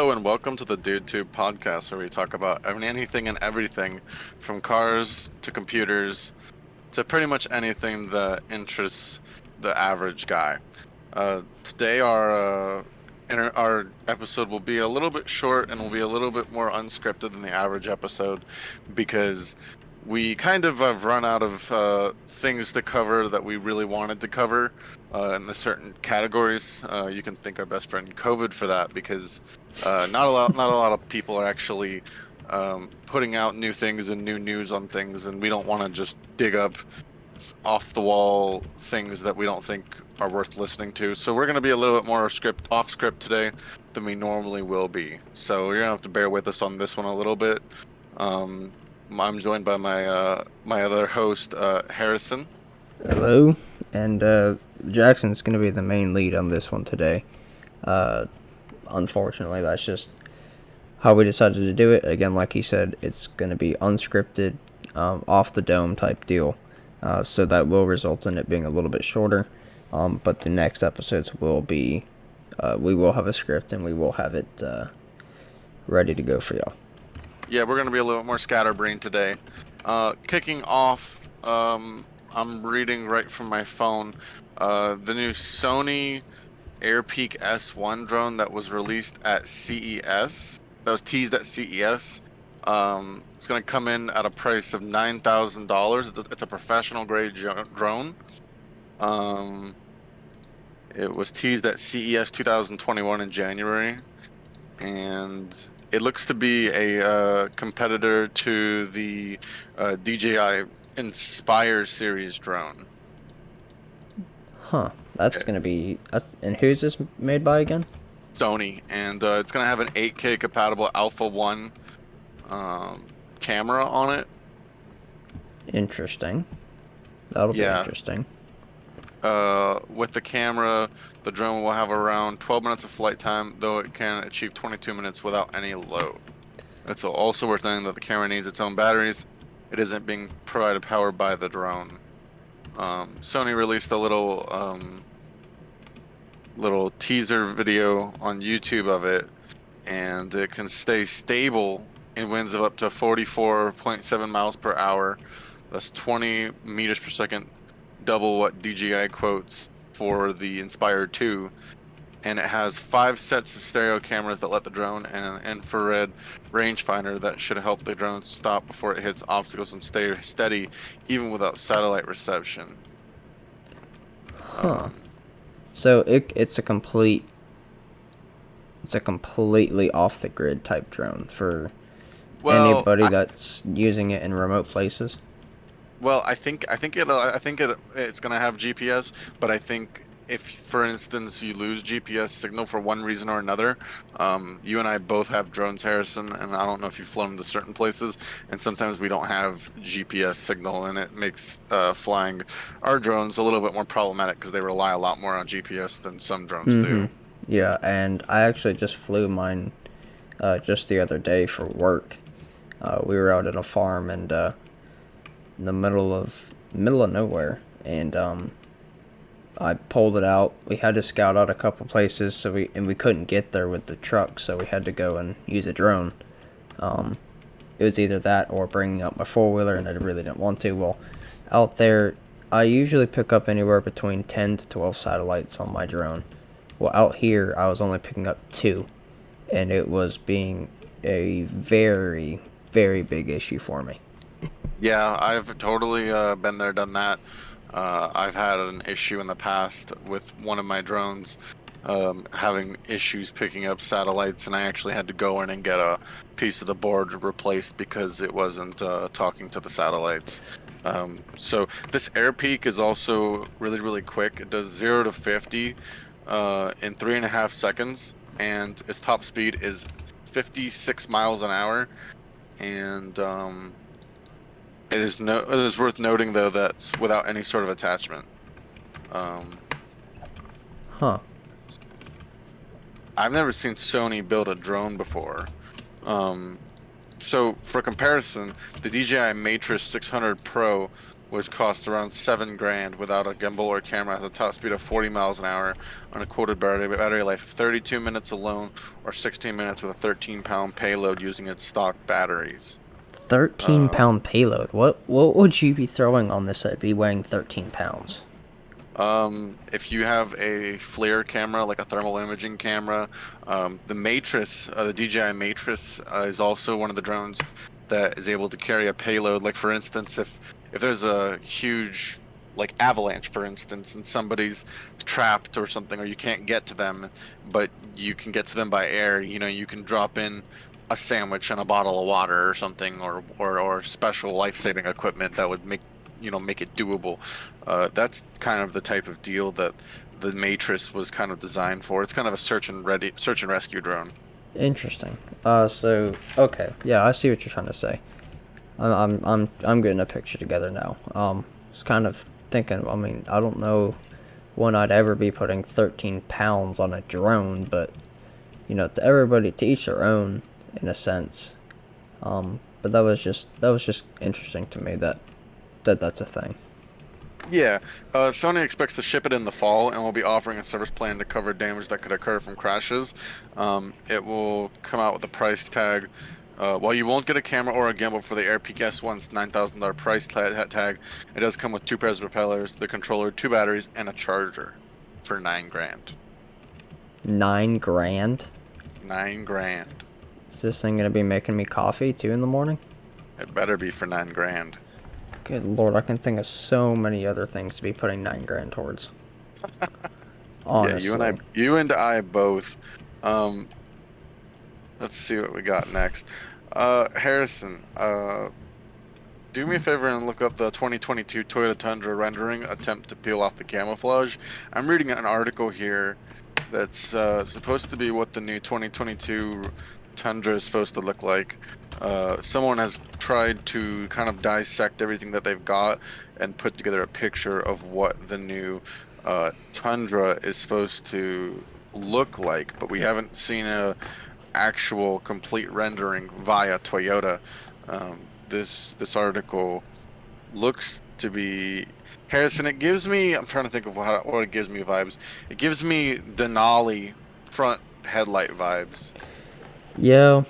Hello and welcome to the DudeTube podcast, where we talk about anything and everything, from cars to computers to pretty much anything that interests the average guy. Today, our episode will be a little bit short and will be a little bit more unscripted than the average episode, because we kind of have run out of things to cover that we really wanted to cover in the certain categories. You can thank our best friend COVID for that, because not a lot of people are actually putting out new things and new news on things, and we don't want to just dig up off the wall things that we don't think are worth listening to. So we're going to be a little bit more off script today than we normally will be. So you're going to have to bear with us on this one a little bit. I'm joined by my other host, Harrison. Hello, and Jackson's going to be the main lead on this one today. Unfortunately, that's just how we decided to do it. Again, like he said, it's going to be unscripted, off the dome type deal. So that will result in it being a little bit shorter. But the next episodes will be, we will have a script and we will have it ready to go for y'all. Yeah, we're going to be a little bit more scatterbrained today. Kicking off, I'm reading right from my phone, the new Sony AirPeak S1 drone that was released at CES. That was teased at CES. It's going to come in at a price of $9,000. It's a professional grade drone. It was teased at CES 2021 in January, and it looks to be a competitor to the DJI Inspire series drone. Huh. That's going to be... and who's this made by again? Sony, and it's going to have an 8K compatible Alpha 1 camera on it. Interesting. That'll be interesting. With the camera, the drone will have around 12 minutes of flight time, though it can achieve 22 minutes without any load. It's also worth noting that the camera needs its own batteries. It isn't being provided power by the drone. Sony released a little teaser video on YouTube of it, and it can stay stable in winds of up to 44.7 miles per hour. That's 20 meters per second, double what DJI quotes for the Inspire 2. And it has 5 sets of stereo cameras that let the drone, and an infrared rangefinder that should help the drone stop before it hits obstacles and stay steady even without satellite reception. Huh. So it's a completely off the grid type drone for anybody that's using it in remote places. Well, I think it's gonna have GPS, but I think if, for instance, you lose GPS signal for one reason or another, you and I both have drones, Harrison, and I don't know if you've flown to certain places, and sometimes we don't have GPS signal, and it makes flying our drones a little bit more problematic because they rely a lot more on GPS than some drones do. Yeah, and I actually just flew mine just the other day for work. We were out at a farm and in the middle of nowhere, and I pulled it out. We had to scout out a couple places, so we couldn't get there with the truck, so we had to go and use a drone. It was either that or bringing up my four-wheeler, and I really didn't want to. Well, out there, I usually pick up anywhere between 10 to 12 satellites on my drone. Well, out here, I was only picking up 2, and it was being a very, very big issue for me. Yeah, I've totally been there, done that. I've had an issue in the past with one of my drones having issues picking up satellites, and I actually had to go in and get a piece of the board replaced because it wasn't talking to the satellites. So this AirPeak is also really, really quick. It does 0 to 50 in 3.5 seconds, and its top speed is 56 miles an hour. And it is worth noting, though, that's without any sort of attachment. Huh. I've never seen Sony build a drone before. So for comparison, the DJI Matrix 600 Pro which costs around 7 grand without a gimbal or camera, has a top speed of 40 miles an hour on a quoted battery life of 32 minutes alone, or 16 minutes with a 13-pound payload using its stock batteries. 13-pound payload. What would you be throwing on this that'd be weighing 13 pounds? If you have a FLIR camera, like a thermal imaging camera, the Matrix, the DJI Matrix, is also one of the drones that is able to carry a payload. Like for instance, if there's a huge like avalanche, for instance, and somebody's trapped or something, or you can't get to them, but you can get to them by air, you can drop in a sandwich and a bottle of water or something, or special life-saving equipment that would make it doable. That's kind of the type of deal that the Matrix was kind of designed for. It's kind of a search and rescue drone. Interesting. So okay, yeah, I see what you're trying to say. I'm getting a picture together now. Was kind of thinking. I mean, I don't know when I'd ever be putting 13 pounds on a drone, but to everybody, to each their own, in a sense. But that was just interesting to me that's a thing. Yeah, Sony expects to ship it in the fall and will be offering a service plan to cover damage that could occur from crashes. It will come out with a price tag. While you won't get a camera or a gimbal for the Air Peak S1's $9,000 price tag, it does come with 2 pairs of propellers, the controller, 2 batteries, and a charger for 9 grand. 9 grand? 9 grand. Is this thing gonna be making me coffee too in the morning? It better be for 9 grand. Good lord, I can think of so many other things to be putting 9 grand towards. Honestly. Yeah, you and I both. Let's see what we got next. Harrison, do me a favor and look up the 2022 Toyota Tundra rendering attempt to peel off the camouflage. I'm reading an article here that's supposed to be what the new 2022 Tundra is supposed to look like. Someone has tried to kind of dissect everything that they've got and put together a picture of what the new Tundra is supposed to look like, but we haven't seen a actual complete rendering via Toyota. This article looks to be Harrison. It gives me, I'm trying to think of what it gives me vibes. It gives me Denali front headlight vibes. Yeah,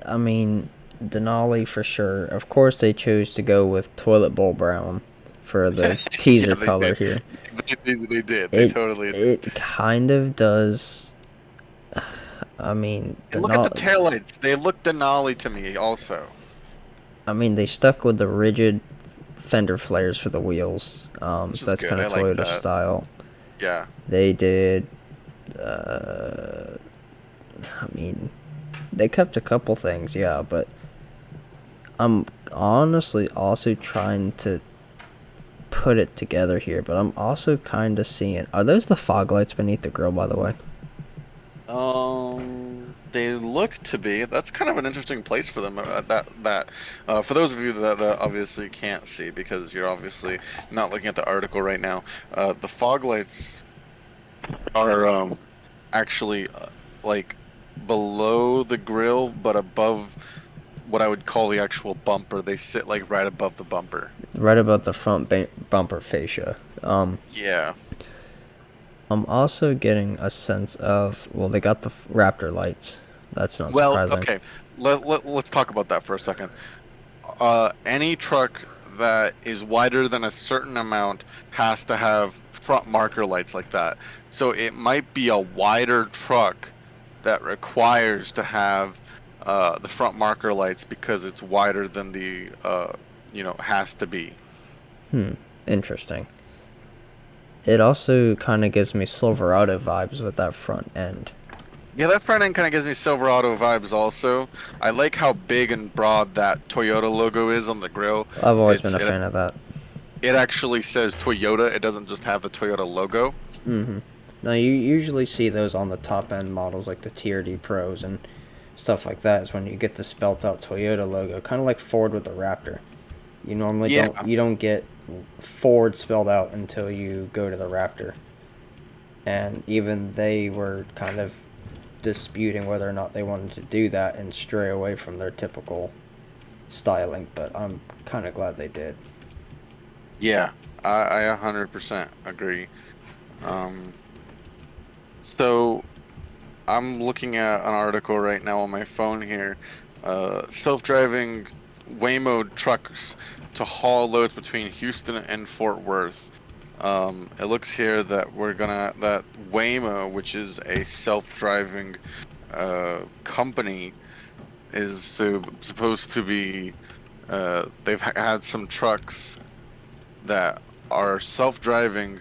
I mean, Denali for sure. Of course, they chose to go with toilet bowl brown for the teaser Yeah, color did. here. They did. They totally did. It kind of does. I mean, And look at the taillights. They look Denali to me also. I mean, they stuck with the rigid fender flares for the wheels. That's kind of Toyota style. Yeah. They did. I mean, they kept a couple things, yeah, but I'm honestly also trying to put it together here, but I'm also kind of seeing. Are those the fog lights beneath the grill, by the way? They look to be. That's kind of an interesting place for them. For those of you that obviously can't see because you're obviously not looking at the article right now, the fog lights are actually like below the grill, but above what I would call the actual bumper. They sit like right above the bumper. Right above the front bumper fascia. Yeah. I'm also getting a sense of, well, they got the Raptor lights. That's not surprising. Okay. Let's talk about that for a second. Any truck that is wider than a certain amount has to have front marker lights like that. So it might be a wider truck that requires to have the front marker lights because it's wider than the has to be. Interesting. It also kind of gives me Silverado vibes with that front end. Yeah, that front end kind of gives me Silverado vibes also. I like how big and broad that Toyota logo is on the grill. I've always been a fan of that. It actually says Toyota. It doesn't just have the Toyota logo. Mm-hmm. Now, you usually see those on the top-end models, like the TRD Pros and stuff like that, is when you get the spelt-out Toyota logo, kind of like Ford with the Raptor. You normally don't get Ford spelled out until you go to the Raptor. And even they were kind of disputing whether or not they wanted to do that and stray away from their typical styling, but I'm kind of glad they did. Yeah, I 100% agree. Um, so I'm looking at an article right now on my phone here. Self-driving Waymo trucks to haul loads between Houston and Fort Worth. It looks here that that Waymo, which is a self-driving company, is supposed to be. They've had some trucks that are self-driving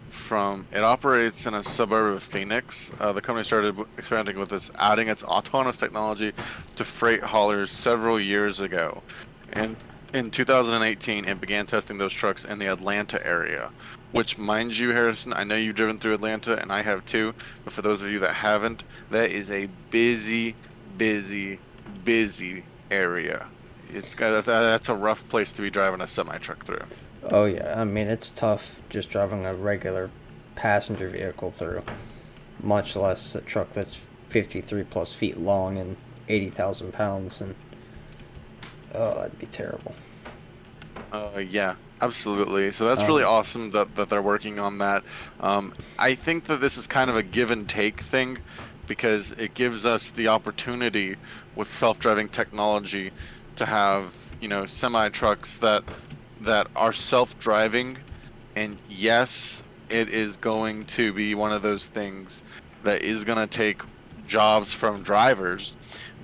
from it operates in a suburb of Phoenix. The company started experimenting with this, adding its autonomous technology to freight haulers several years ago. And in 2018, it began testing those trucks in the Atlanta area, which, mind you, Harrison, I know you've driven through Atlanta, and I have too, but for those of you that haven't, that is a busy, busy, busy area. That's a rough place to be driving a semi truck through. Oh yeah, I mean it's tough just driving a regular passenger vehicle through, much less a truck that's 53 plus feet long and 80,000 pounds, and oh, that'd be terrible. Yeah, absolutely. So that's really Um, awesome that they're working on that. I think that this is kind of a give and take thing because it gives us the opportunity with self-driving technology to have, semi trucks that are self-driving. And yes, it is going to be one of those things that is going to take jobs from drivers,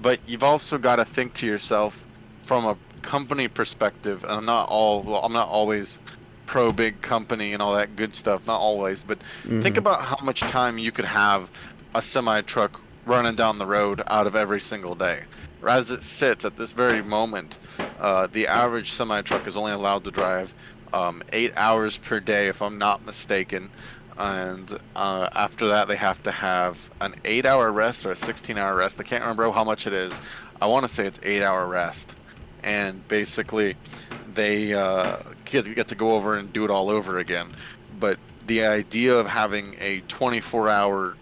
but you've also got to think to yourself from a company perspective, and well, I'm not always pro big company and all that good stuff, not always, but think hmm about how much time you could have a semi truck running down the road out of every single day. As it sits at this very moment, the average semi truck is only allowed to drive 8 hours per day, if I'm not mistaken. And after that, they have to have an 8 hour rest or a 16-hour rest. I can't remember how much it is. I want to say it's 8 hour rest. And basically, they get to go over and do it all over again. But the idea of having a 24-hour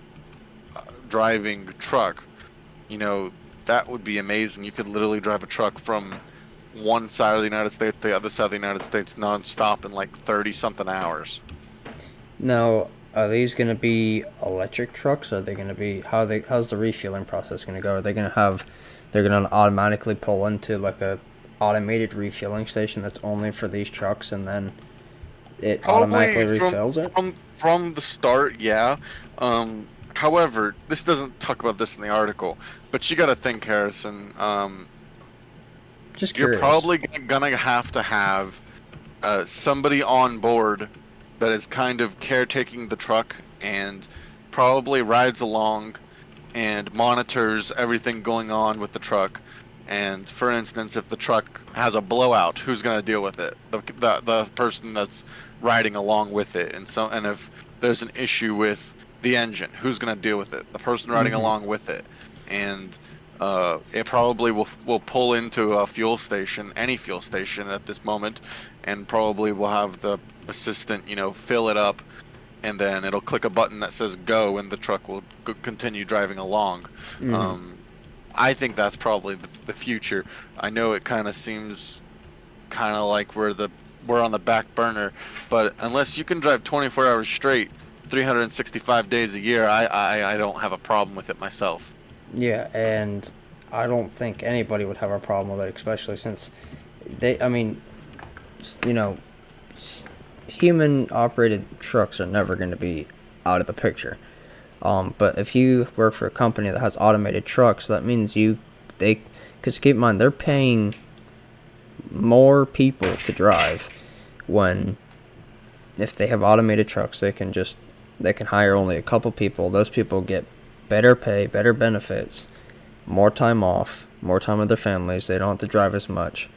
driving truck, you know, that would be amazing. You could literally drive a truck from one side of the United States to the other side of the United States nonstop in like 30 something hours. Now, are these going to be electric trucks? Are they going to be how's the refueling process going to go? Are they going to have they're going to automatically pull into like a automated refueling station that's only for these trucks, and then it automatically Probably refills it? from the start, yeah. However, this doesn't talk about this in the article, but you got to think, Harrison. Just You're curious. probably gonna have to have somebody on board that is kind of caretaking the truck and probably rides along and monitors everything going on with the truck. And for instance, if the truck has a blowout, who's going to deal with it? The person that's riding along with it. And if there's an issue with the engine, who's going to deal with it? The person riding hmm along with it. And it probably will pull into a fuel station, any fuel station at this moment, and probably will have the assistant, fill it up, and then it'll click a button that says go, and the truck will continue driving along. hmm Um, I think that's probably the future. I know it kind of seems kind of like we're on the back burner, but unless you can drive 24 hours straight, 365 days a year, I don't have a problem with it myself. Yeah, and I don't think anybody would have a problem with it, especially since I mean, you know, human operated trucks are never going to be out of the picture. But if you work for a company that has automated trucks, that means because keep in mind, they're paying more people to drive when, if they have automated trucks, they can hire only a couple people. Those people get better pay, better benefits, more time off, more time with their families. They don't have to drive as much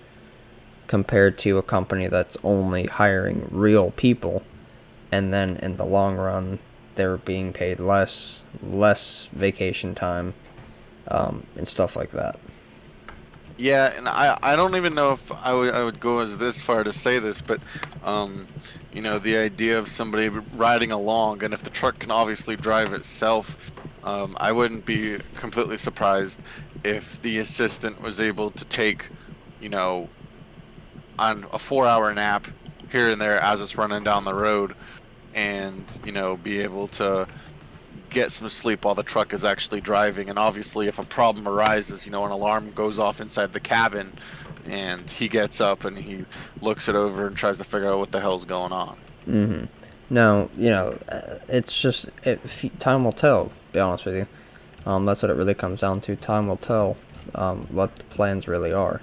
compared to a company that's only hiring real people, and then in the long run they're being paid less vacation time, and stuff like that. Yeah, and I don't even know if I would go as this far to say this, but um, the idea of somebody riding along, and if the truck can obviously drive itself, I wouldn't be completely surprised if the assistant was able to take, you know, on a 4 hour nap here and there as it's running down the road, and be able to get some sleep while the truck is actually driving. And obviously, if a problem arises, an alarm goes off inside the cabin, and he gets up and he looks it over and tries to figure out what the hell's going on. Mm-hmm. No, it's just time will tell. To be honest with you, that's what it really comes down to. Time will tell what the plans really are,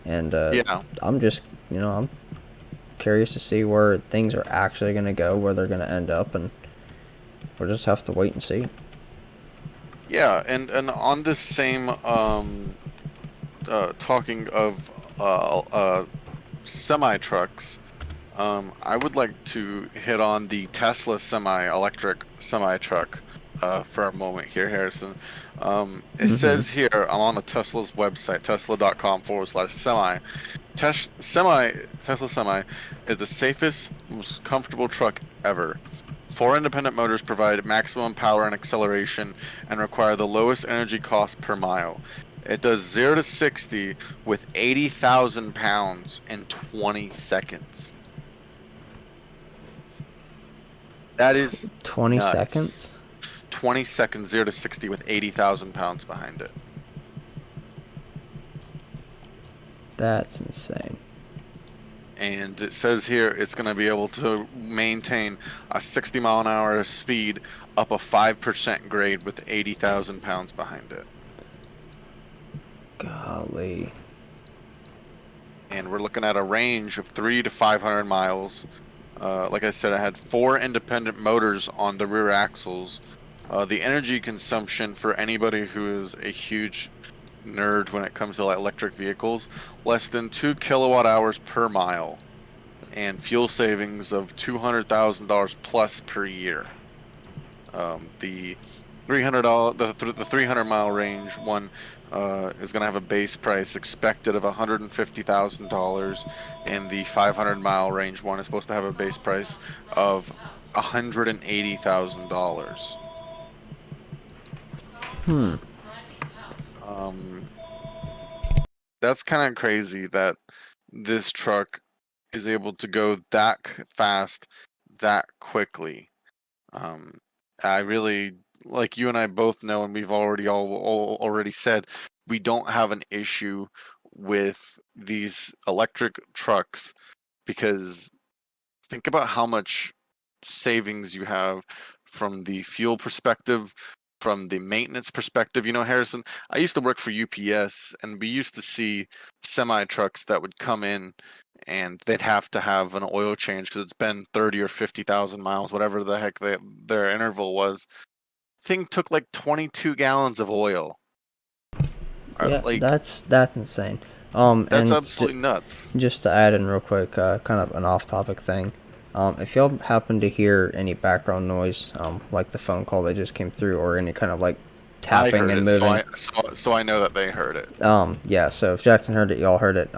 and Yeah. I'm just I'm curious to see where things are actually going to go, where they're going to end up, and we'll just have to wait and see. Yeah, and on this same talking of semi trucks, I would like to hit on the Tesla electric semi truck for a moment here, Harrison. It says here, I'm on the Tesla's website, tesla.com/semi. Tesla Semi is the safest, most comfortable truck ever. 4 independent motors provide maximum power and acceleration and require the lowest energy cost per mile. It does 0 to 60 with 80,000 pounds in 20 seconds. That is 20 nuts. seconds? 20 seconds, 0 to 60 with 80,000 pounds behind it. That's insane. And it says here it's going to be able to maintain a 60 mile an hour speed up a 5% grade with 80,000 pounds behind it. Golly. And we're looking at a range of 300 to 500 miles. Like I said, I had 4 independent motors on the rear axles. The energy consumption for anybody who is a huge nerd when it comes to electric vehicles, less than 2 kilowatt hours per mile, and fuel savings of $200,000 plus per year. The the 300 mile range one is going to have a base price expected of $150,000, and the 500 mile range one is supposed to have a base price of $180,000. That's kind of crazy that this truck is able to go that fast, that quickly. I really, like you and I both know, and we've already said, we don't have an issue with these electric trucks, because think about how much savings you have from the fuel perspective, from the maintenance perspective. Harrison, I used to work for UPS, and we used to see semi trucks that would come in and they'd have to have an oil change because it's been 30 or 50,000 miles, whatever the heck their interval was. Thing took like 22 gallons of oil. Yeah, Like, that's insane. that's and absolutely nuts. just to add in real quick, kind of an off-topic thing. If y'all happen to hear any background noise, like the phone call that just came through, or any kind of like I tapping heard and it, moving, so I know that they heard it. yeah. So if Jackson heard it, y'all heard it.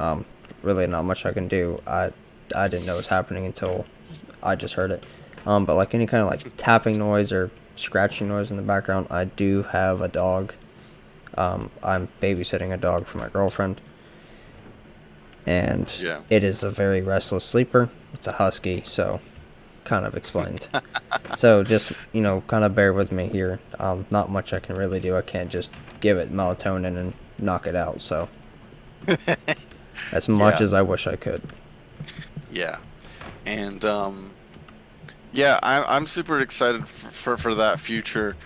Really not much I can do. I didn't know it was happening until I just heard it. But like any kind of like tapping noise or scratching noise in the background, I do have a dog. I'm babysitting a dog for my girlfriend, and Yeah. it is a very restless sleeper. It's a husky, so kind of explained. So just kind of bear with me here. Not much I can really do. I can't just give it melatonin and knock it out. So as much as I wish I could. Yeah, and yeah, I'm super excited for that future.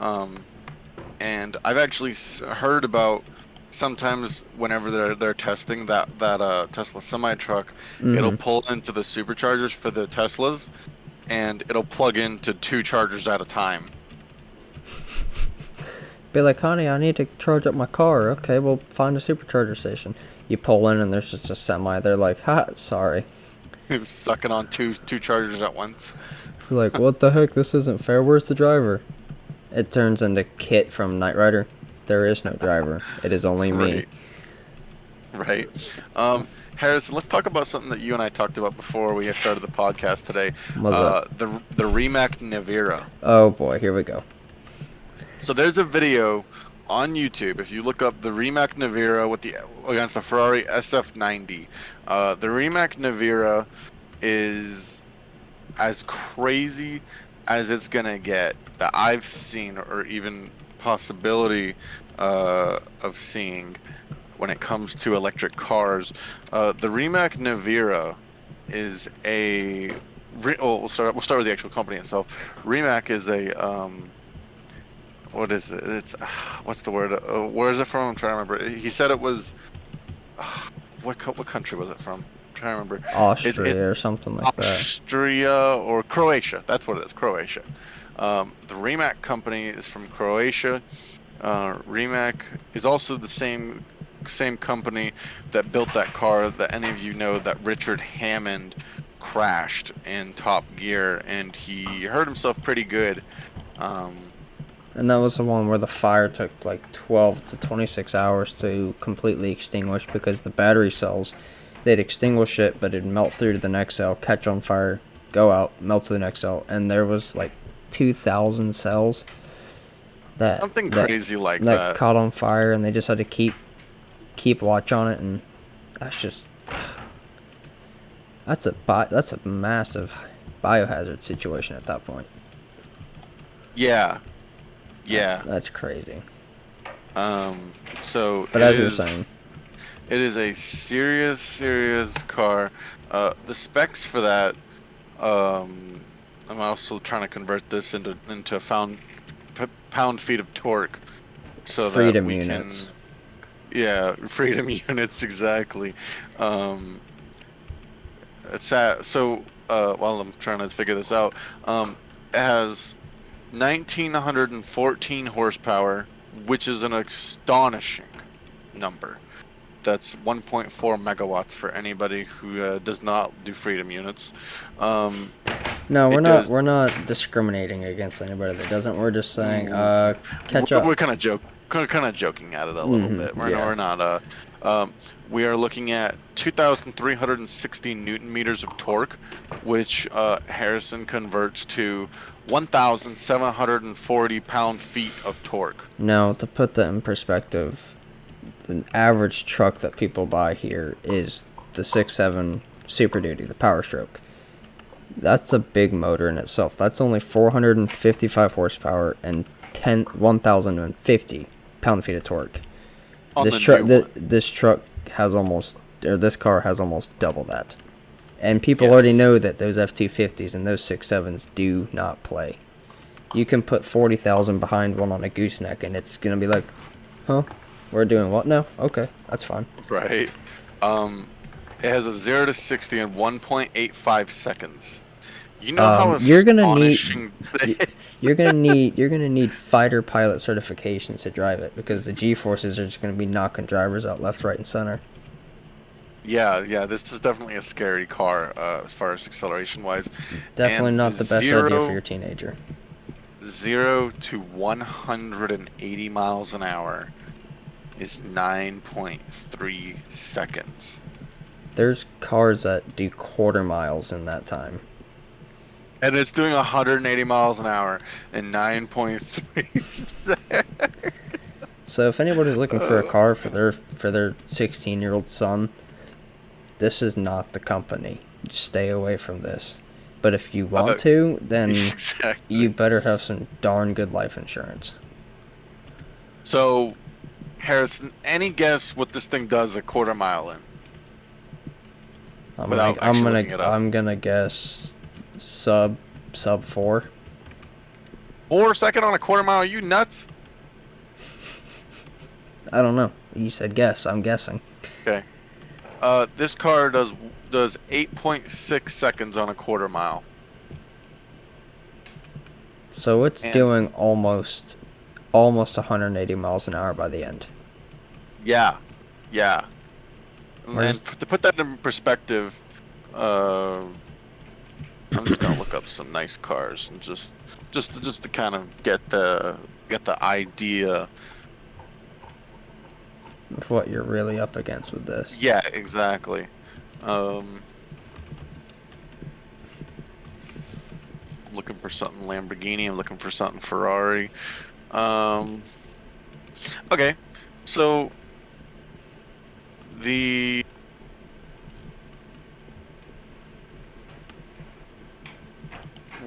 And I've actually heard about, sometimes whenever they're testing that Tesla semi truck, it'll pull into the superchargers for the Teslas, and it'll plug into 2 chargers at a time. Be like, honey, I need to charge up my car. Okay, well, find a supercharger station. You pull in and there's just a semi. They're like, ha, sorry. Sucking on two chargers at once. You're like, what the heck? This isn't fair. Where's the driver? It turns into Kit from Knight Rider. There is no driver. It is only me. Right. Harrison, let's talk about something that you and I talked about before we started the podcast today. The Rimac Nevera. Oh boy, here we go. So there's a video on YouTube. If you look up the Rimac Nevera against the Ferrari SF90, the Rimac Nevera is as crazy as it's gonna get that I've seen, or even possibility of seeing when it comes to electric cars. The Rimac Nevera is we'll start with the actual company itself. Rimac is a what is it? It's what's the word? Where is it from? I'm trying to remember. He said it was what country was it from? I'm trying to remember. It Austria or something like that. Austria or Croatia. That's what it is. Croatia. The Rimac company is from Croatia. Rimac is also the same company that built that car that any of you know that Richard Hammond crashed in Top Gear, and he hurt himself pretty good. And that was the one where the fire took like 12 to 26 hours to completely extinguish because the battery cells, they'd extinguish it, but it'd melt through to the next cell, catch on fire, go out, melt to the next cell, and there was like 2,000 cells Something crazy like that that. caught on fire, and they just had to keep watch on it, and that's just that's a massive biohazard situation at that point. Yeah. Yeah. That's crazy. So But as you were saying, it is a serious car. The specs for that, I'm also trying to convert this into pound feet of torque, so that freedom we units. can, yeah, freedom units exactly. It's at so while I'm trying to figure this out, it has 1,914 horsepower, which is an astonishing number. That's 1.4 megawatts for anybody who does not do freedom units. No, It does. we're not discriminating against anybody that doesn't. We're just saying, catch We're up. kind of joking at it a little bit. We're not. We are looking at 2,360 newton meters of torque, which Harrison converts to 1,740 pound-feet of torque. Now, to put that in perspective, the average truck that people buy here is the 6.7 Super Duty, the Power Stroke. That's a big motor in itself. That's only 455 horsepower and 1,050 pound-feet of torque. This truck has almost, or this car has almost double that. And people already know that those F-250s and those 6.7s do not play. You can put 40,000 behind one on a gooseneck, and it's gonna be like, huh? We're doing what now? Okay, that's fine. Right. It has a 0 to 60 in 1.85 seconds. You know how astonishing this? You're gonna need fighter pilot certifications to drive it, because the G-forces are just gonna be knocking drivers out left, right, and center. Yeah, this is definitely a scary car as far as acceleration wise. Definitely And not the best idea for your teenager. 0 to 180 miles an hour is 9.3 seconds. There's cars that do quarter miles in that time. And it's doing 180 miles an hour in 9.3. So if anybody's looking for a car for their 16-year-old son, this is not the company. Just stay away from this. But if you want to, then exactly. You better have some darn good life insurance. So, Harrison, any guess what this thing does a quarter mile in? I'm gonna guess sub 4. 4 second on a quarter mile? Are you nuts? I don't know. You said guess. I'm guessing. Okay. This car does 8.6 seconds on a quarter mile. So it's doing almost 180 miles an hour by the end. Yeah. And to put that in perspective, I'm just gonna look up some nice cars and just to kind of get the idea of what you're really up against with this. Yeah, exactly. Looking for something Lamborghini. I'm looking for something Ferrari. Okay, so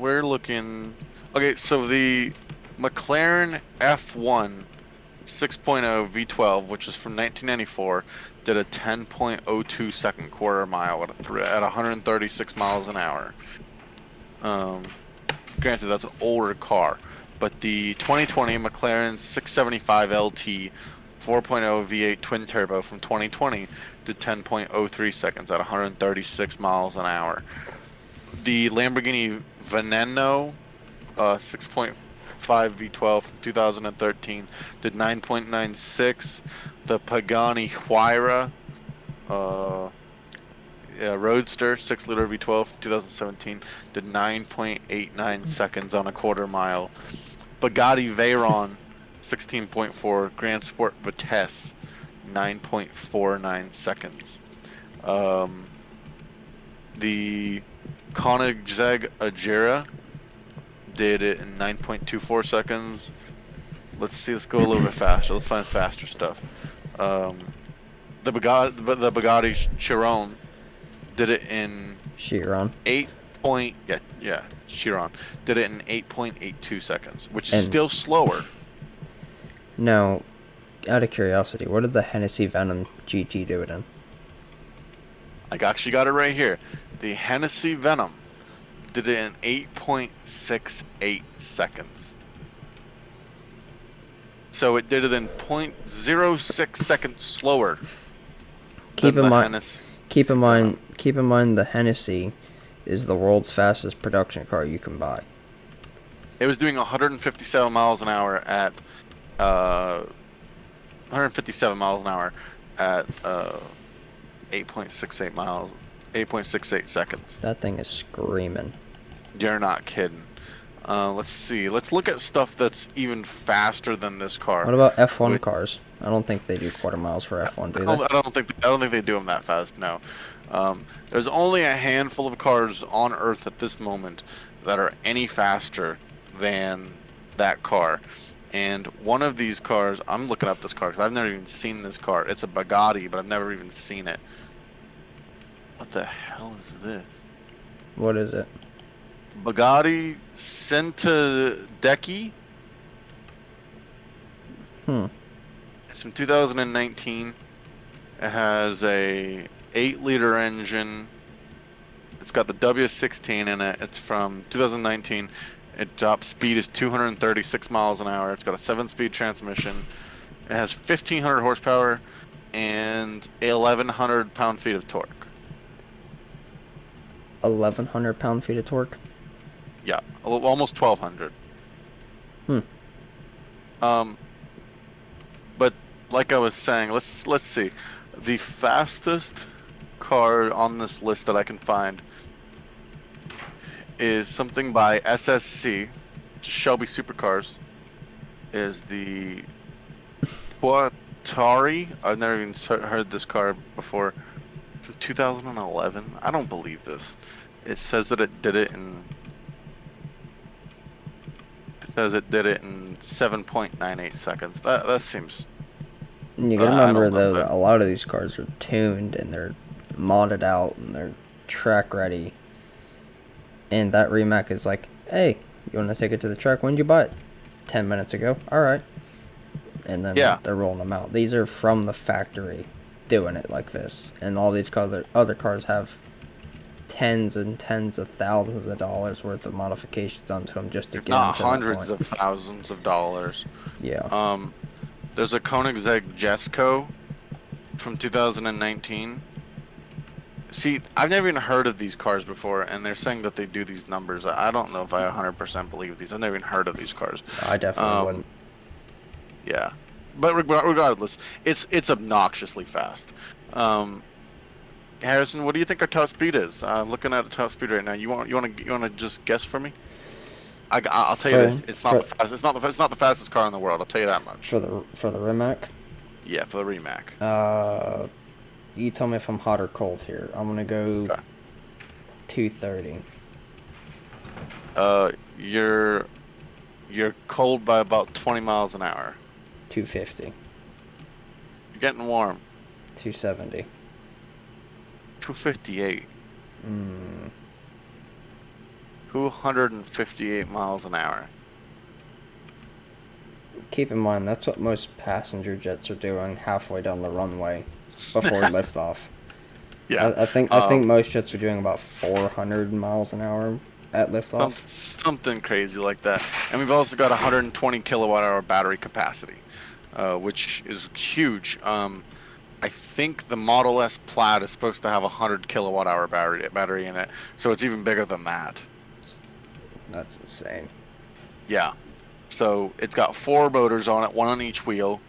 we're looking. Okay, so the McLaren F1 6.0 V12, which is from 1994, did a 10.02 second quarter mile at 136 miles an hour. Granted, that's an older car, but the 2020 McLaren 675 LT 4.0 V8 twin turbo from 2020 did 10.03 seconds at 136 miles an hour. The Lamborghini Veneno 6.5 V12 from 2013 did 9.96. The Pagani Huayra Roadster 6-liter V12 from 2017 did 9.89 seconds on a quarter mile. Bugatti Veyron 16.4 Grand Sport Vitesse 9.49 seconds. The Koenigsegg Agera did it in 9.24 seconds. Let's see. Let's go a little bit faster. Let's find faster stuff. The Bugatti Chiron did it in Chiron. Chiron did it in 8.82 seconds, which is And- still slower. Now, out of curiosity, what did the Hennessy Venom GT do it in? I actually got it right here. The Hennessy Venom did it in 8.68 seconds. So it did it in 0.06 seconds slower. Keep than in the mind, Hennessy. keep in mind, the Hennessy is the world's fastest production car you can buy. It was doing 157 miles an hour at 157 miles an hour at 8.68 seconds. That thing is screaming. You're not kidding. Let's see. Let's look at stuff that's even faster than this car. What about F1 cars? I don't think they do quarter miles for F1, do they? I don't think they do them that fast. No. There's only a handful of cars on Earth at this moment that are any faster than that car. And one of these cars, I'm looking up this car because I've never even seen this car. It's a Bugatti, but I've never even seen it. What the hell is this? What is it? Bugatti Centodeci. It's from 2019. It has a 8-liter engine. It's got the W16 in it. It's from 2019. Its top speed is 236 miles an hour. It's got a 7-speed transmission. It has 1,500 horsepower and 1,100 pound-feet of torque. 1,100 pound-feet of torque? Yeah, almost 1,200. But like I was saying, let's see. The fastest car on this list that I can find is something by SSC, Shelby Supercars. Is the Quattari. I've never even heard this car before. From 2011. I don't believe this. It says that it did it in. It says it did it in 7.98 seconds. That seems. You gotta remember, don't know, though, that a lot of these cars are tuned and they're modded out and they're track ready. And that Rimac is like, hey, you want to take it to the track? When did you buy it? 10 minutes ago. All right. And then they're rolling them out. These are from the factory doing it like this. And all these other cars have tens and tens of thousands of dollars worth of modifications onto them just to get them Not to that hundreds point. of thousands of dollars. Yeah. There's a Koenigsegg Jesko from 2019. See, I've never even heard of these cars before, and they're saying that they do these numbers. I don't know if I 100% believe these. I've never even heard of these cars. I definitely wouldn't. Yeah, but regardless, it's obnoxiously fast. Harrison, what do you think our top speed is? I'm looking at a top speed right now. You want to just guess for me? I'll tell you this. It's not the fastest. It's not the fastest car in the world. I'll tell you that much. For the Rimac? Yeah, for the Rimac. You tell me if I'm hot or cold here. I'm gonna go 230. You're cold by about 20 miles an hour. 250. You're getting warm. 270. 258. 258 miles an hour. Keep in mind, that's what most passenger jets are doing halfway down the runway before liftoff. Yeah. I think most jets are doing about 400 miles an hour at liftoff. Something crazy like that. And we've also got 120 kilowatt hour battery capacity, which is huge. I think the Model S Plaid is supposed to have a 100 kilowatt hour battery in it, so it's even bigger than that. That's insane. Yeah. So it's got 4 motors on it, one on each wheel,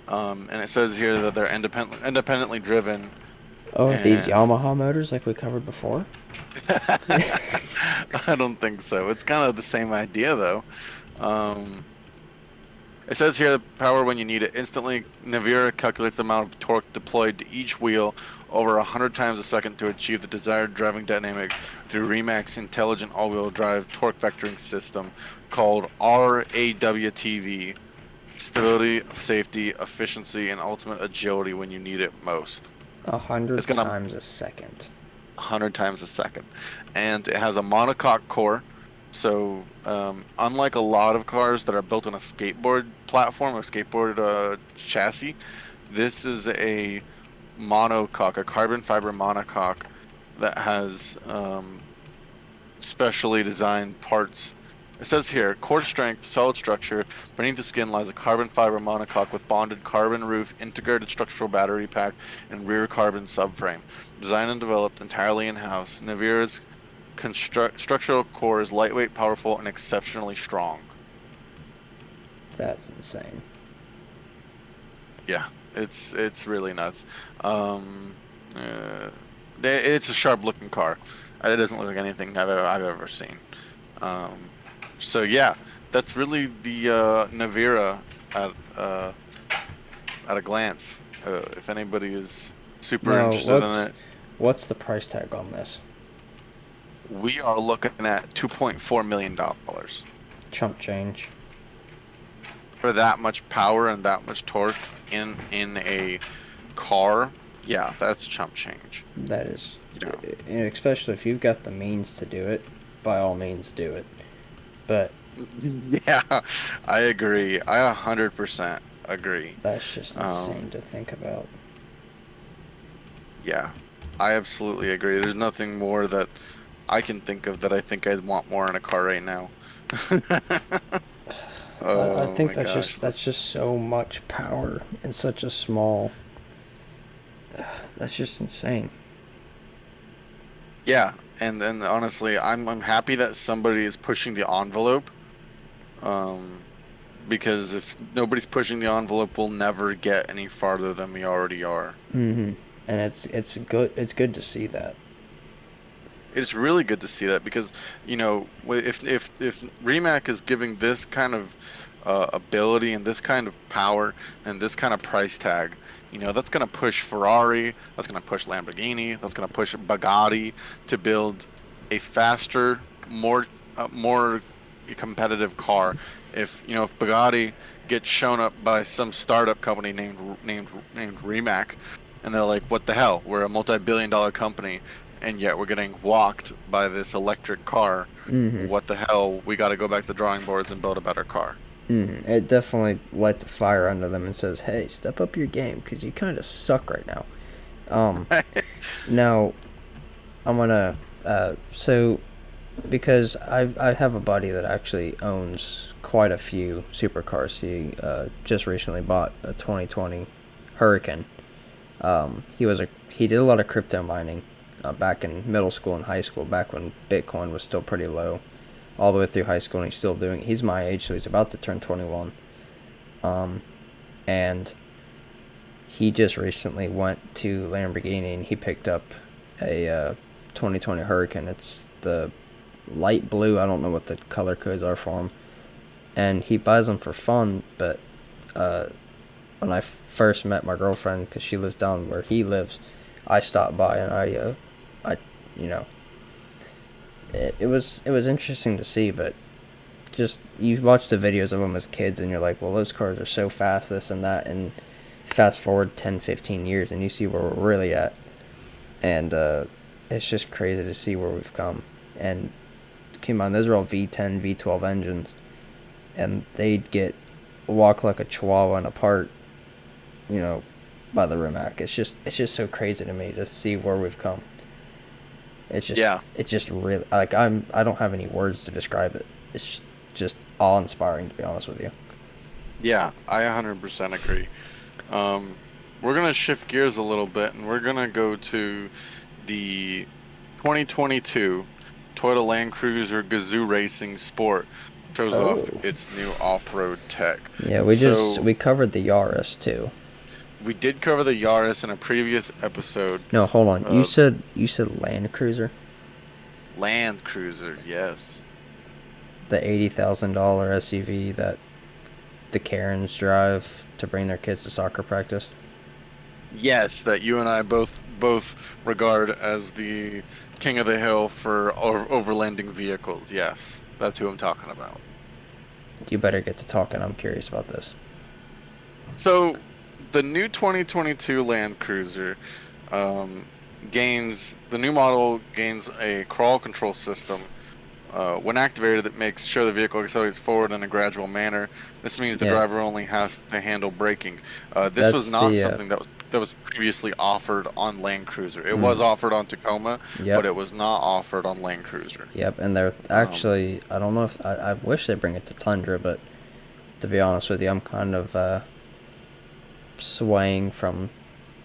and it says here that they're independently driven. Oh, these And Yamaha motors like we covered before? I don't think so. It's kind of the same idea though. Um, It says here, power when you need it. Instantly, Naviera calculates the amount of torque deployed to each wheel over 100 times a second to achieve the desired driving dynamic through Rimax Intelligent All-Wheel Drive Torque Vectoring System called RAWTV. Stability, safety, efficiency, and ultimate agility when you need it most. 100 It's gonna times a second. 100 times a second. And it has a monocoque core. So, unlike a lot of cars that are built on a skateboard platform, a skateboard chassis, this is a monocoque, a carbon fiber monocoque that has specially designed parts. It says here, core strength, solid structure. Beneath the skin lies a carbon fiber monocoque with bonded carbon roof, integrated structural battery pack, and rear carbon subframe. Designed and developed entirely in-house, Naviera's structural core is lightweight, powerful, and exceptionally strong. That's insane. Yeah, it's really nuts. It's a sharp-looking car. It doesn't look like anything I've ever seen. So yeah, that's really the Naviera at a glance. If anybody is super interested in it, what's the price tag on this? we are looking at $2.4 million Chump change. for that much power and that much torque in a car. Yeah, that's chump change. That is, You know. and especially if you've got the means to do it, by all means do it. But Yeah, I agree. I 100% agree. that's just insane to think about. Yeah, I absolutely agree. There's nothing more that I can think of that I think I'd want more in a car right now. I Oh think my gosh. that's just so much power in such a small. That's just insane. Yeah, and honestly, I'm happy that somebody is pushing the envelope. Um, because if nobody's pushing the envelope, we'll never get any farther than we already are. Mm-hmm. And it's good. It's good to see that. It's really good to see that because, if Rimac is giving this kind of ability and this kind of power and this kind of price tag, that's going to push Ferrari, that's going to push Lamborghini, that's going to push Bugatti to build a faster, more competitive car. If Bugatti gets shown up by some startup company named Rimac, and they're like, "What the hell? We're a multi-billion-dollar company, and yet we're getting walked by this electric car. Mm-hmm. What the hell? We got to go back to the drawing boards and build a better car." Mm-hmm. It definitely lights a fire under them and says, "Hey, step up your game because you kind of suck right now." Now I'm gonna because I have a buddy that actually owns quite a few supercars. He just recently bought a 2020 Hurricane. He did a lot of crypto mining back in middle school and high school, back when Bitcoin was still pretty low, all the way through high school, and he's still doing it. He's my age, so he's about to turn 21. And he just recently went to Lamborghini and he picked up a 2020 Hurricane. It's the light blue. I don't know what the color codes are for him. And he buys them for fun, but when I first met my girlfriend, because she lives down where he lives, I stopped by and it was interesting to see, but just you watch the videos of them as kids and you're like, well, those cars are so fast, this and that, and fast forward 10, 15 years and you see where we're really at, and it's just crazy to see where we've come. And keep in mind, those are all V10, V12 engines, and they'd get walk like a chihuahua in a park, you know, by the Rimac. It's just so crazy to me to see where we've come. Yeah, It's just really like I don't have any words to describe it. It's just awe inspiring, to be honest with you. yeah, I 100% agree. We're gonna shift gears a little bit, and we're gonna go to the 2022 Toyota Land Cruiser Gazoo Racing Sport. Shows off Oh. its new off-road tech. Yeah, So we covered the Yaris too. we did cover the Yaris in a previous episode. No, hold on. Uh, You said Land Cruiser, Land Cruiser, yes. the $80,000 SUV that the Karens drive to bring their kids to soccer practice. Yes, that you and I both regard as the king of the hill for overlanding vehicles. Yes, that's who I'm talking about. You better get to talking. I'm curious about this. So, the new 2022 Land Cruiser gains the new model gains a crawl control system. When activated, it makes sure the vehicle accelerates forward in a gradual manner. This means the Yeah, driver only has to handle braking. This was that's not the. something that was previously offered on Land Cruiser. It was Mm, offered on Tacoma, but yep, it was not offered on Land Cruiser. yep. And they're Um, actually. I don't know if I wish they bring it to Tundra, but to be honest with you, I'm kind of swaying from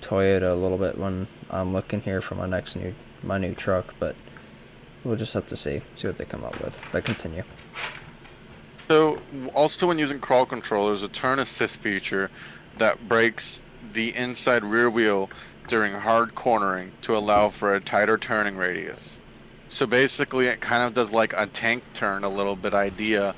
Toyota a little bit when I'm looking here for my new truck, but we'll just have to see what they come up with. But continue. So, also when using crawl control, there's a turn assist feature that brakes the inside rear wheel during hard cornering to allow for a tighter turning radius. So basically, it kind of does like a tank turn a little bit idea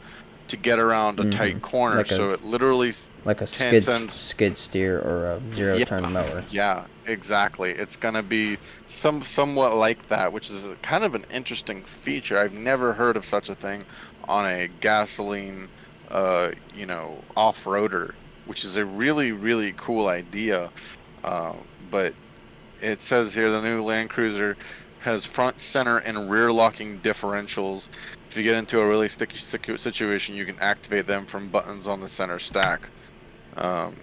to get around a Hmm. tight corner. Like a So it literally like a sends. skid steer or a zero Yeah, turn mower. yeah, exactly. It's gonna be somewhat like that, which is a, kind of an interesting feature. I've never heard of such a thing on a gasoline, off-roader, which is a really cool idea. Uh, but it says here the new Land Cruiser has front, center, and rear locking differentials. If you get into a really sticky situation, you can activate them from buttons on the center stack. Um,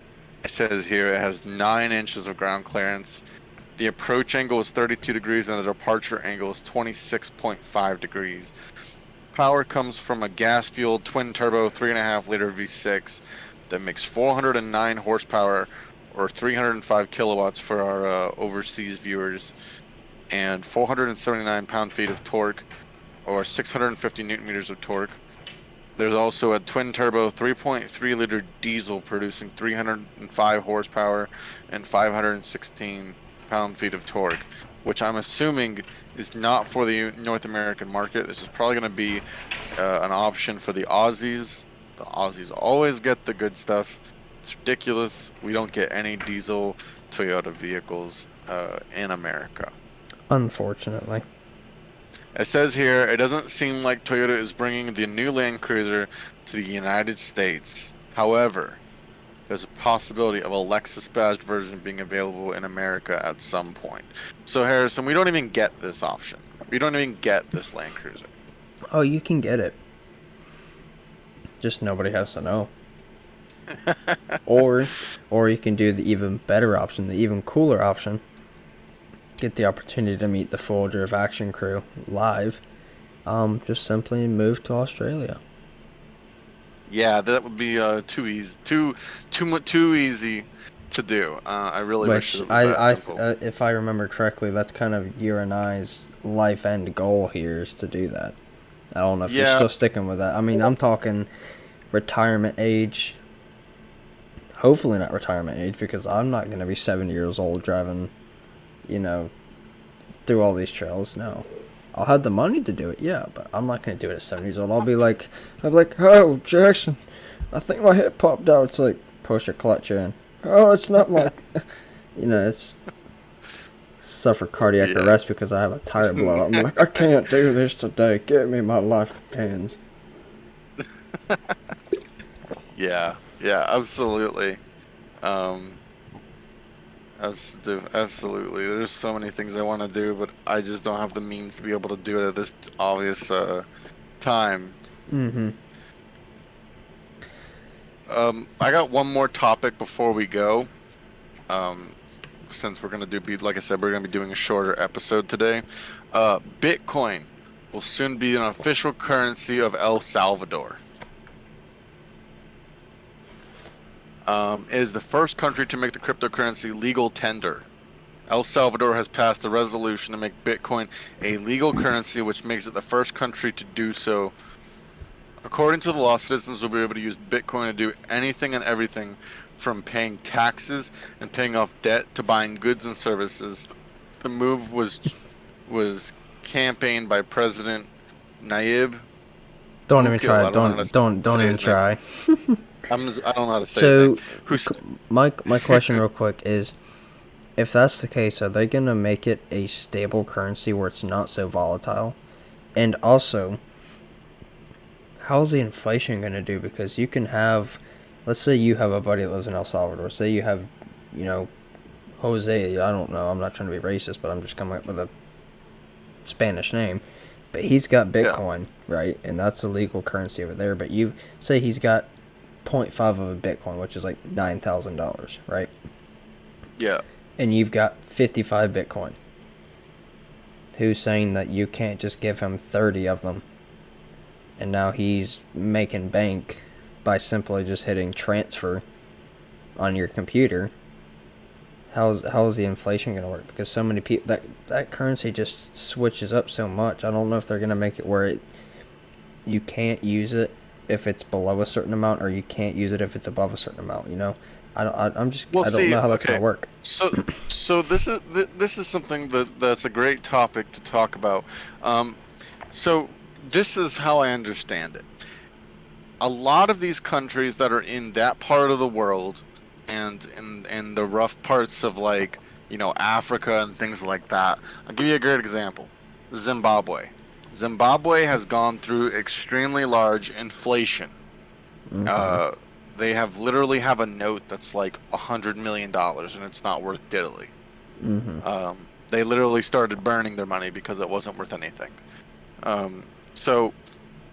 it says here it has 9 inches of ground clearance. The approach angle is 32 degrees and the departure angle is 26.5 degrees. Power comes from a gas-fueled twin-turbo 3.5-liter V6 that makes 409 horsepower or 305 kilowatts for our overseas viewers, and 479 pound-feet of torque or 650 newton meters of torque. There's also a twin-turbo 3.3-liter diesel producing 305 horsepower and 516 pound-feet of torque, which I'm assuming is not for the North American market. This is probably going to be an option for the Aussies. The Aussies always get the good stuff. It's ridiculous. We don't get any diesel Toyota vehicles in America. Unfortunately. It says here, it doesn't seem like Toyota is bringing the new Land Cruiser to the United States. However, there's a possibility of a Lexus badged version being available in America at some point. So Harrison, we don't even get this option. We don't even get this Land Cruiser. Oh, you can get it. Just nobody has to know. Or you can do the even better option, the even cooler option. Get the opportunity to meet the Folger Action crew live. Just simply move to Australia. Yeah, that would be too easy, too easy to do. I really wish Which it was that simple. if I remember correctly, that's kind of your and I's life end goal here is to do that. I don't know if you're Yeah, still sticking with that. I mean, I'm talking retirement age. Hopefully not retirement age because I'm not going to be 70 years old driving, you know, through all these trails. No. I'll have the money to do it, yeah, but I'm not going to do it at 70 years old. I'll be like, oh, Jackson, I think my hip popped out. It's like, push your clutch in. Oh, it's not my, it's suffer cardiac yeah, arrest because I have a tire blowout. I'm like, I can't do this today. Give me my life hands. yeah, yeah, absolutely. Um, absolutely. There's so many things I want to do, but I just don't have the means to be able to do it at this obvious time. Mm-hmm. I got one more topic before we go. Um, since we're gonna like I said, we're gonna be doing a shorter episode today. Bitcoin will soon be an official currency of El Salvador. It is the first country to make the cryptocurrency legal tender. El Salvador has passed a resolution to make Bitcoin a legal currency, which makes it the first country to do so. According to the law, citizens will be able to use Bitcoin to do anything and everything from paying taxes and paying off debt to buying goods and services. The move was campaigned by President Nayib Don't even Bukele. try. I don't know how to Don't say even his name. try. I don't know how to say So, his name. my question real quick is, if that's the case, are they gonna make it a stable currency where it's not so volatile? And also, how's the inflation gonna do? Because you can have, let's say you have a buddy that lives in El Salvador. Say you have, you know, Jose. I don't know. I'm not trying to be racist, but I'm just coming up with a Spanish name. But he's got Bitcoin, right? And that's a legal currency over there. But you say he's got 0.5 of a Bitcoin, which is like $9,000, right? Yeah. And you've got 55 Bitcoin. Who's saying that you can't just give him 30 of them? And now he's making bank by simply just hitting transfer on your computer. How's the inflation going to work? Because so many people, that currency just switches up so much. I don't know if they're going to make it where you can't use it if it's below a certain amount, or you can't use it if it's above a certain amount. You know, I don't know how that's going to work. So this is something that's a great topic to talk about. So this is how I understand it. A lot of these countries that are in that part of the world, and in the rough parts of, like, you know, Africa and things like that. I'll give you a great example. Zimbabwe. Zimbabwe has gone through extremely large inflation. Mm-hmm. They literally have a note that's like $100 million, and it's not worth diddly. Mm-hmm. They literally started burning their money because it wasn't worth anything. So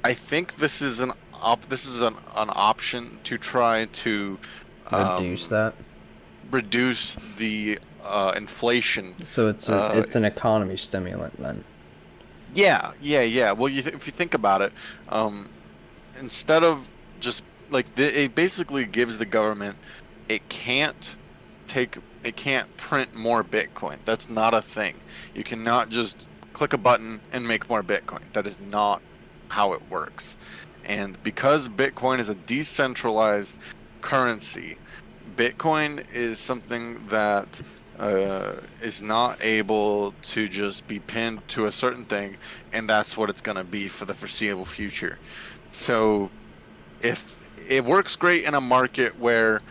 I think this is an option to try to reduce the inflation. So it's an economy stimulant then. Yeah. Well, if you think about it, instead of just like it basically gives the government, it can't print more Bitcoin. That's not a thing. You cannot just click a button and make more Bitcoin. That is not how it works. And because Bitcoin is a decentralized currency, Bitcoin is something that is not able to just be pinned to a certain thing, and that's what it's going to be for the foreseeable future. So if it works great in a market where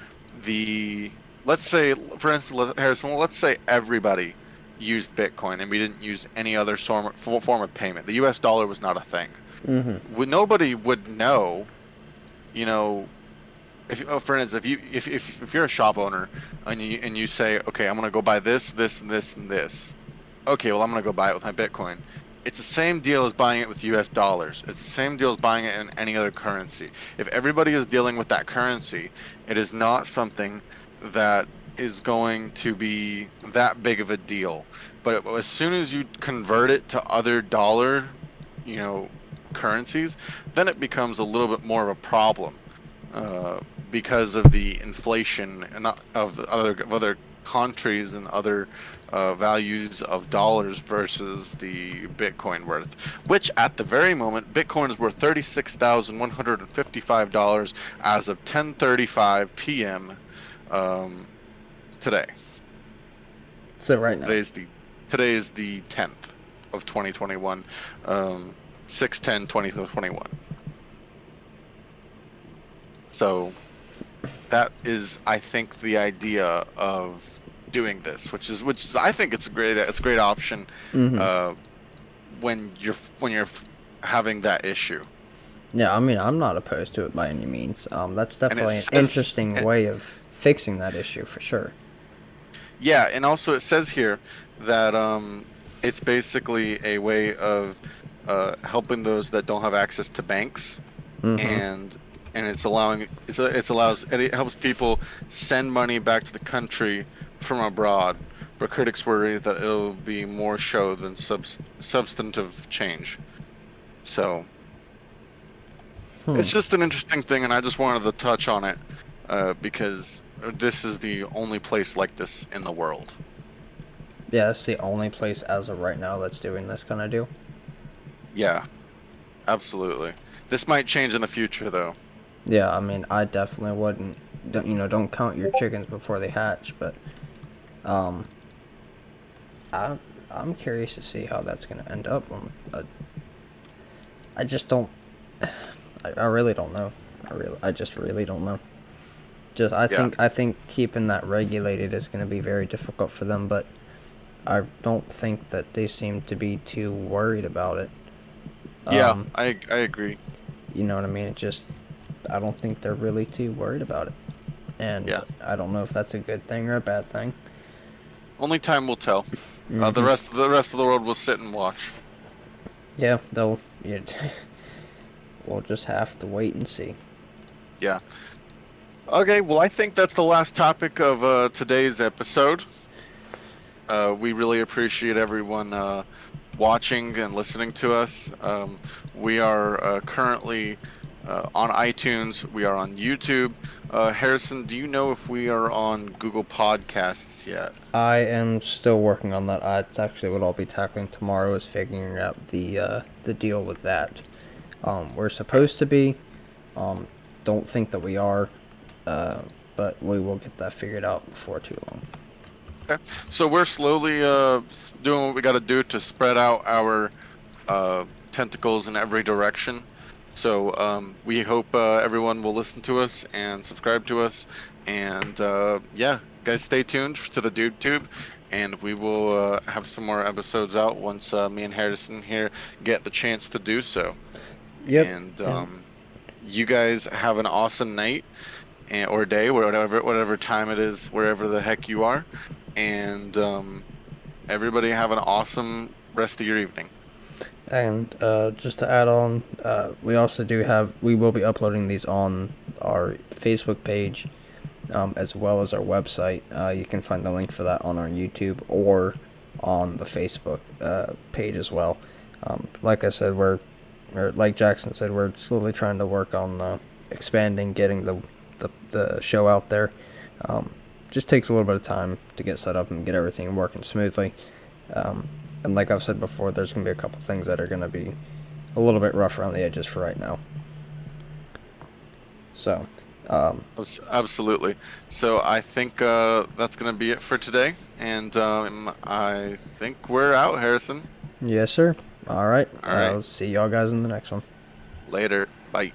let's say, for instance, Harrison, let's say everybody used Bitcoin and we didn't use any other form of payment. The US dollar was not a thing. Mm-hmm. Nobody would know, you know, for instance, if you're a shop owner and you say, okay, I'm gonna go buy this, and this. Okay, well, I'm gonna go buy it with my Bitcoin. It's the same deal as buying it with US dollars. It's the same deal as buying it in any other currency. If everybody is dealing with that currency, it is not something that is going to be that big of a deal. But as soon as you convert it to other dollar, you know, currencies, then it becomes a little bit more of a problem. Because of the inflation and of other countries and other values of dollars versus the Bitcoin worth, which at the very moment Bitcoin is worth $36,155 as of 10:35 p.m. Today. So right now, today is the 10th of 2021, 6/10/2021. So that is, I think, the idea of doing this, which is I think it's a great option. mm-hmm. When you're having that issue. Yeah, I mean, I'm not opposed to it by any means. That's definitely an interesting way of fixing that issue for sure. Yeah, and also it says here that it's basically a way of helping those that don't have access to banks, Mm-hmm. and it helps people send money back to the country from abroad. But critics worry that it'll be more show than substantive change. So Hmm. it's just an interesting thing, and I just wanted to touch on it because this is the only place like this in the world. Yeah, it's the only place as of right now that's doing this kind of deal. Yeah, absolutely. This might change in the future, though. Yeah, I mean, I definitely wouldn't. Don't count your chickens before they hatch. But um, I I'm curious to see how that's gonna end up. I just don't. I really don't know. I just really don't know. Just Yeah, I think keeping that regulated is gonna be very difficult for them. But I don't think that they seem to be too worried about it. yeah, Um, I agree. you know what I mean? It just I don't think they're really too worried about it. And Yeah, I don't know if that's a good thing or a bad thing. only time will tell. The Hmm. rest of the world will sit and watch. Yeah, they'll. Yeah, we'll just have to wait and see. Yeah. Okay, well, I think that's the last topic of today's episode. We really appreciate everyone watching and listening to us. We are currently on iTunes. We are on YouTube. Harrison, do you know if we are on Google Podcasts yet? I am still working on that. It's actually what I'll be tackling tomorrow is figuring out the deal with that. We're supposed to be. Um, don't think that we are, uh, but we will get that figured out before too long. Okay. So we're slowly doing what we got to do to spread out our tentacles in every direction. So we hope everyone will listen to us and subscribe to us. And yeah, guys, stay tuned to the Dude Tube. And we will have some more episodes out once me and Harrison here get the chance to do so. Yep. And And you guys have an awesome night or day, whatever time it is, wherever the heck you are. And everybody have an awesome rest of your evening. just to add on, we will be uploading these on our Facebook page, as well as our website. You can find the link for that on our YouTube or on the Facebook page as well. Like I said, or like Jackson said, we're slowly trying to work on expanding, getting the show out there. Um, just takes a little bit of time to get set up and get everything working smoothly. Um, and like I've said before, there's going to be a couple things that are going to be a little bit rough around the edges for right now. So, Absolutely. So I think that's going to be it for today. And I think we're out, Harrison. yes, sir. All right. All right. See y'all guys in the next one. Later. Bye.